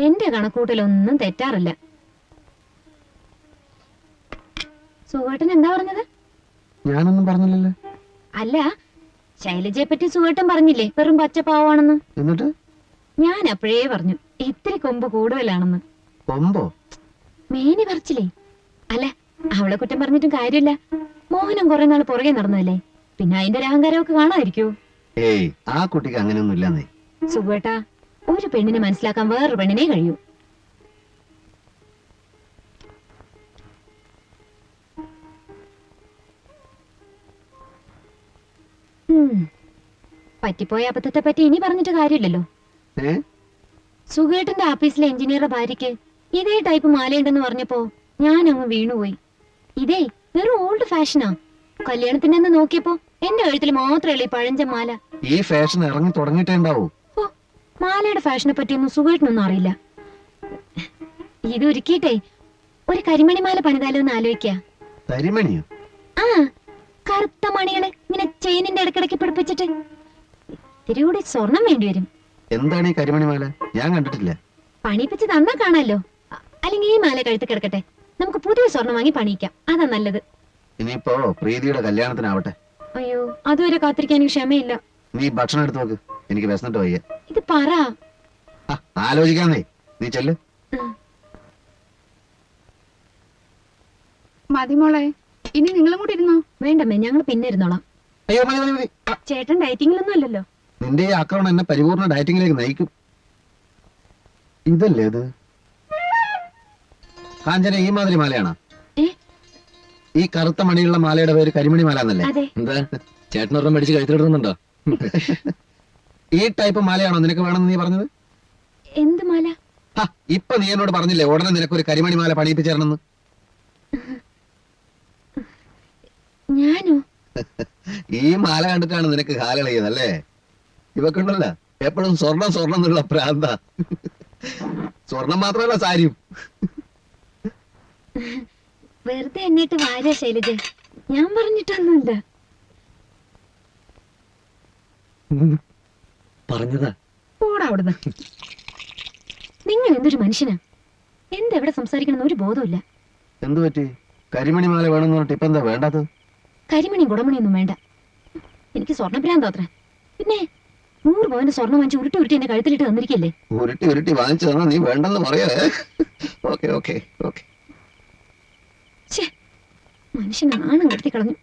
എന്റെ കണക്കൂട്ടലൊന്നും തെറ്റാറില്ല. സുഖേട്ടൻ എന്താ പറഞ്ഞത്? ഞാനൊന്നും പറഞ്ഞില്ലല്ലോ. അല്ല, ശൈലജയെ പറ്റി സുഖേട്ടൻ പറഞ്ഞില്ലേ വെറും പച്ചപ്പാവാണെന്ന്? എന്നിട്ട് ഞാൻ അപ്പോഴേ പറഞ്ഞു ഇത്തിരി കൊമ്പ് കൂടുതലാണെന്ന്. കൊമ്പോ? മേനി പറിച്ചില്ലേ? അല്ല, അവളെ കുറ്റം പറഞ്ഞിട്ടും കാര്യമില്ല. മോഹനം കുറെ നാൾ പുറകെ നടന്നതല്ലേ, പിന്നെ അതിന്റെ ഒരു അഹങ്കാരമൊക്കെ കാണാതിരിക്കൂ. ഏയ്, ആ കുട്ടിക്ക് അങ്ങനെയൊന്നും ഇല്ലെന്നേ. സുഖേട്ടാ, ഒരു പെണ്ണിനെ മനസ്സിലാക്കാൻ വേറൊരു പെണ്ണിനെ കഴിയൂ. പറ്റിപ്പോയ അബദ്ധത്തെ പറ്റി ഇനി പറഞ്ഞിട്ട് കാര്യമില്ലല്ലോ. സുഖേട്ടന്റെ ഓഫീസിലെ എഞ്ചിനീയറുടെ ഭാര്യയ്ക്ക് ഇതേ ടൈപ്പ് മാലയുണ്ടെന്ന് പറഞ്ഞപ്പോ ഞാൻ അങ്ങ് വീണുപോയി. ഇതേ വെറും ഓൾഡ് ഫാഷനാ. കല്യാണത്തിന്റെ അന്ന് നോക്കിയപ്പോ എന്റെ കഴുത്തിൽ മാത്രമേ ഈ പഴഞ്ച മാല. ഈ ഫാഷൻ ഇറങ്ങി തുടങ്ങിയിട്ടേ ഉണ്ടാവൂ. ഓ, മാലയുടെ ഫാഷനെ പറ്റിയൊന്നും സുഖേട്ടനൊന്നും അറിയില്ല. ഇത് ഒരുക്കിയിട്ടേ ഒരു കരിമണി മാല പണിതാലോ എന്ന് ആലോചിക്ക. കരിമണിയോ? ആ, കറുത്ത മണികള് ഇങ്ങനെ ചെയിനിന്റെ ഇടക്കിടക്ക് പിടിപ്പിച്ചിട്ട്. ഇത്തിരി കൂടി സ്വർണം വേണ്ടി വരും. എന്താണ് ഈ കരിമണി മാല? ഞാൻ കണ്ടിട്ടില്ല. പണിപ്പിച്ച് തന്നാ കാണാലോ. അല്ലെങ്കിൽ ഈ മാല കഴുത്ത് കിടക്കട്ടെ, നമുക്ക് പുതിയ സ്വർണം വാങ്ങി പണിയിക്കാം. അതാ നല്ലത്. ഇനിയിപ്പോ പ്രീതിയുടെ കല്യാണത്തിനാവട്ടെ. അയ്യോ, അതുവരെ കാത്തിരിക്കാൻ എനിക്ക് ക്ഷമയില്ല. നീ ഭക്ഷണം എടുത്തു നോക്ക്, എനിക്ക് വിശന്നിട്ട് വയ്യ. ഇത് പറ. ആലോചിക്കാന്നേ, നീ ചെല്ല്. മതിമോളെ, ഇനി നിങ്ങളും കൂടി ഇരുന്നോ? വേണ്ടമ്മേ, ഞങ്ങൾ പിന്നെ ഇരുന്നോളാം. അയ്യോ, മതി മതി മതി. ചേട്ടൻ ഡയറ്റിങ്ങിലൊന്നും അല്ലല്ലോ. നിന്റെ ഈ ആക്രമണം എന്നെ പരിപൂർണ ഡയറ്റിങ്ങിലേക്ക് നയിക്കും. ഇതല്ലേ ഇത്? കാഞ്ചന, ഈ മാതിരി മാലയാണോ? ഈ കറുത്ത മണിയുള്ള മാലയുടെ പേര് കരിമണി മാല എന്നല്ലേ? എന്താ ചേട്ടനൊരെണ്ണം മേടിച്ച് കഴുത്തിലിടുന്നുണ്ടോ? ഈ ടൈപ്പ് മാലയാണോ നിനക്ക് വേണമെന്ന് നീ പറഞ്ഞത്? എന്ത് മാല? ഇപ്പൊ നീ എന്നോട് പറഞ്ഞില്ലേ ഉടനെ നിനക്കൊരു കരിമണി മാല പണിയിപ്പിച്ചേരണമെന്ന്? ഞാനോ? ഈ മാല കണ്ടിട്ടാണ് നിനക്ക് കാലളിയതല്ലേ? ഇവക്കുണ്ടല്ല എപ്പോഴും സ്വർണം സ്വർണം എന്നുള്ള പ്രാന്ത. സ്വർണം മാത്രമല്ല, സാരിയും. വെറുതെ എന്നിട്ട് വാര്യ ശൈലജ, ഞാൻ പറഞ്ഞിട്ടൊന്നുമില്ല. പറഞ്ഞതാ. പോടാ അവിടുന്ന്. നിങ്ങൾ എന്തൊരു മനുഷ്യനാ! എന്തെവിടെ സംസാരിക്കണം ഒരു ബോധമില്ല. എന്തു പറ്റി? കരിമണി മാല വേണമെന്ന് പറഞ്ഞിട്ട് ഇപ്പൊ എന്താ വേണ്ടത്? കരിമണിയും കുടമണിയൊന്നും വേണ്ട. എനിക്ക് സ്വർണ്ണഭ്രാന്തോ അത്ര. പിന്നെ 100 പവന്റെ സ്വർണ്ണം വാങ്ങിച്ച് ഉരുട്ടി ഉരുട്ടി എന്റെ കഴുത്തിലിട്ട് തന്നിരിക്കല്ലേ. ഉരുട്ടി ഉരുട്ടി വാങ്ങിച്ചു തന്നാ നീ വേണ്ടെന്ന് പറയേ. Okay okay okay. മനുഷ്യനെ നാണം കെടുത്തി കളഞ്ഞു.